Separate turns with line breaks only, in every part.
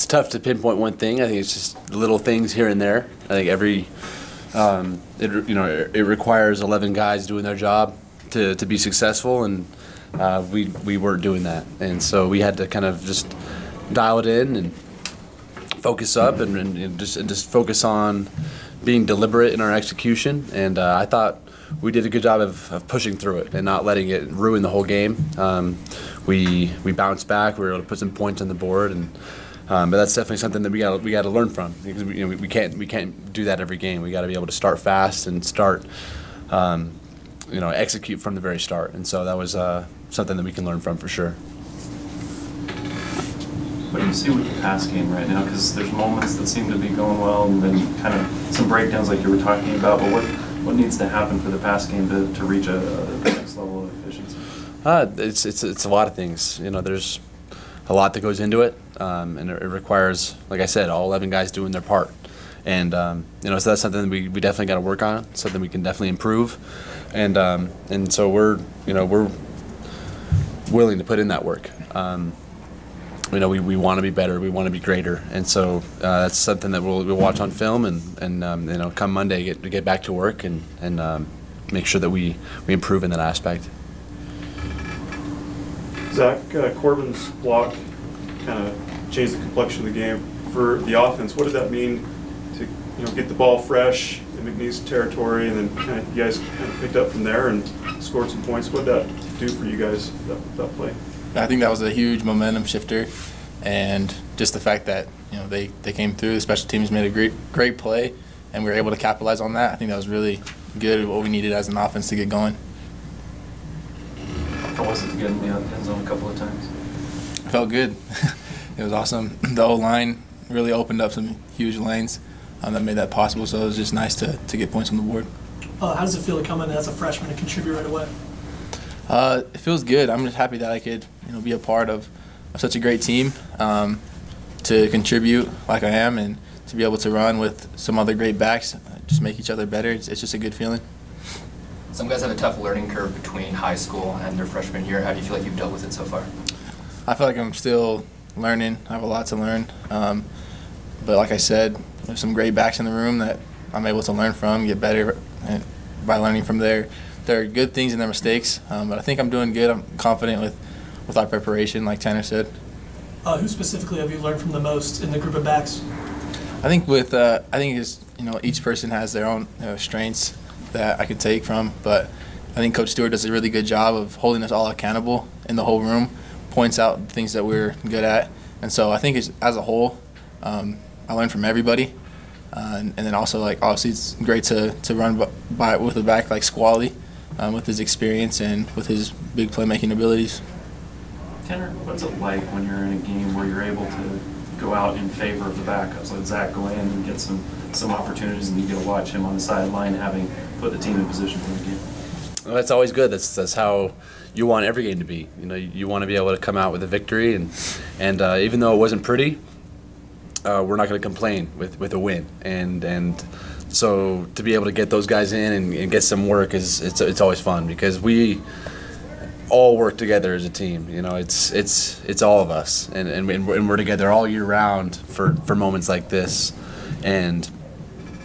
it's tough to pinpoint one thing. I think it's just little things here and there. I think it requires 11 guys doing their job to be successful, and we weren't doing that, and so we had to kind of just dial it in and focus up and just focus on being deliberate in our execution. And I thought we did a good job of pushing through it and not letting it ruin the whole game. We bounced back. We were able to put some points on the board, and but that's definitely something that we got to learn from, because we can't do that every game. We got to be able to start fast and start execute from the very start. And so that was something that we can learn from for sure.
What do you see with the pass game right now? Because there's moments that seem to be going well, and then kind of some breakdowns like you were talking about. But what needs to happen for the pass game to reach the next level of efficiency?
It's a lot of things. There's a lot that goes into it, and it requires, like I said, all 11 guys doing their part. And so that's something that we definitely got to work on. Something we can definitely improve. And so we're willing to put in that work. We want to be better. We want to be greater, and so that's something that we'll watch on film, and come Monday get back to work and make sure that we improve in that aspect.
Zach, Corbin's block kind of changed the complexion of the game for the offense. What did that mean to get the ball fresh in McNeese territory, and then you guys kind of picked up from there and scored some points? What did that do for you guys, that play?
I think that was a huge momentum shifter, and just the fact that they came through. The special teams made a great play, and we were able to capitalize on that. I think that was really good, what we needed as an offense to get going.
How was it to get in the end zone a couple of times?
It felt good. It was awesome. The whole line really opened up some huge lanes that made that possible. So it was just nice to get points on the board.
How does it feel to come in as a freshman and contribute right away?
It feels good. I'm just happy that I could, be a part of such a great team, to contribute like I am, and to be able to run with some other great backs, just make each other better. It's just a good feeling.
Some guys have a tough learning curve between high school and their freshman year. How do you feel like you've dealt with it so far?
I feel like I'm still learning. I have a lot to learn. But like I said, there's some great backs in the room that I'm able to learn from, get better by learning from there. There are good things and their mistakes, but I think I'm doing good. I'm confident with our preparation, like Tanner said.
Who specifically have you learned from the most in the group of backs?
I think each person has their own strengths that I could take from, but I think Coach Stewart does a really good job of holding us all accountable in the whole room, points out things that we're good at, and so I think as a whole, I learned from everybody. And then also, obviously it's great to run by with a back like Squally, with his experience and with his big playmaking abilities.
Tanner, what's it like when you're in a game where you're able to go out in favor of the backups? Let Zach go in and get some opportunities, and you get to watch him on the sideline having put the team in position for the game.
Well, that's always good. That's how you want every game to be. You want to be able to come out with a victory, and even though it wasn't pretty, we're not going to complain with a win, and so to be able to get those guys in and get some work it's always fun, because we all work together as a team. It's all of us, and we're together all year round for moments like this. And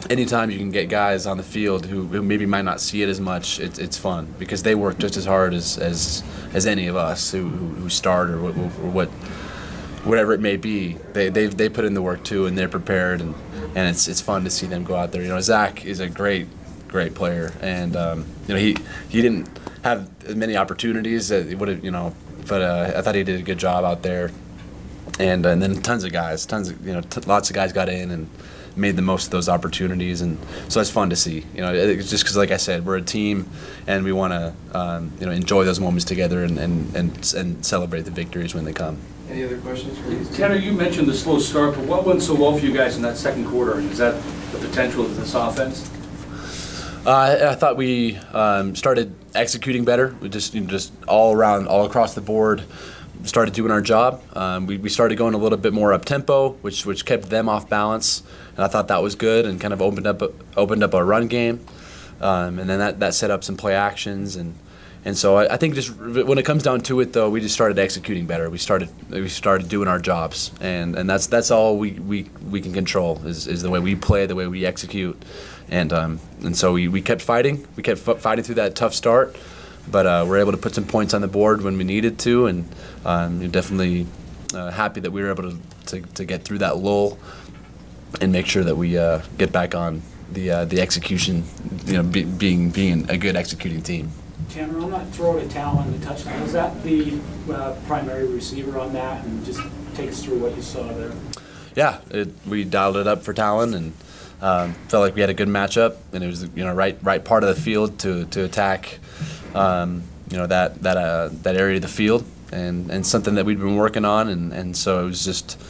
anytime you can get guys on the field who maybe might not see it as much, it's fun, because they work just as hard as any of us who start or whatever it may be. They put in the work too, and they're prepared, and it's fun to see them go out there. Zach is a great player, and he didn't have as many opportunities that he would have, but I thought he did a good job out there, and then lots of guys got in and made the most of those opportunities, and so it's fun to see. It's just because, like I said, we're a team, and we want to enjoy those moments together and celebrate the victories when they come.
Any other questions for you?
Tanner, you mentioned the slow start, but what went so well for you guys in that second quarter? And is that the potential of this offense?
I thought we started executing better. We just all across the board started doing our job. We started going a little bit more up tempo, which kept them off balance, and I thought that was good and kind of opened up our run game. And then that set up some play actions, and And so I think just when it comes down to it, though, we just started executing better. We started doing our jobs, and that's all we can control is the way we play, the way we execute, and so we kept fighting. We kept fighting through that tough start, but we're able to put some points on the board when we needed to, and you're definitely happy that we were able to get through that lull and make sure that we get back on the execution, being a good executing team.
Tanner, on that throw to Talon, the touchdown, was that the primary receiver on that? And just take us through what you saw there. Yeah,
we dialed it up for Talon and felt like we had a good matchup, and it was right part of the field to attack that area of the field, and something that we'd been working on, and so it was just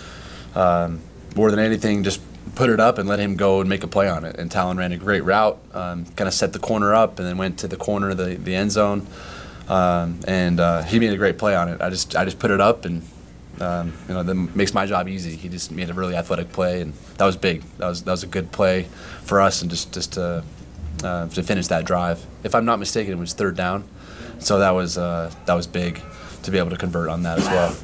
more than anything just put it up and let him go and make a play on it. And Talon ran a great route, kind of set the corner up, and then went to the corner of the end zone, and he made a great play on it. I just put it up, and that makes my job easy. He just made a really athletic play, and that was big. That was a good play for us, and just to finish that drive. If I'm not mistaken, it was third down, so that was big to be able to convert on that as well.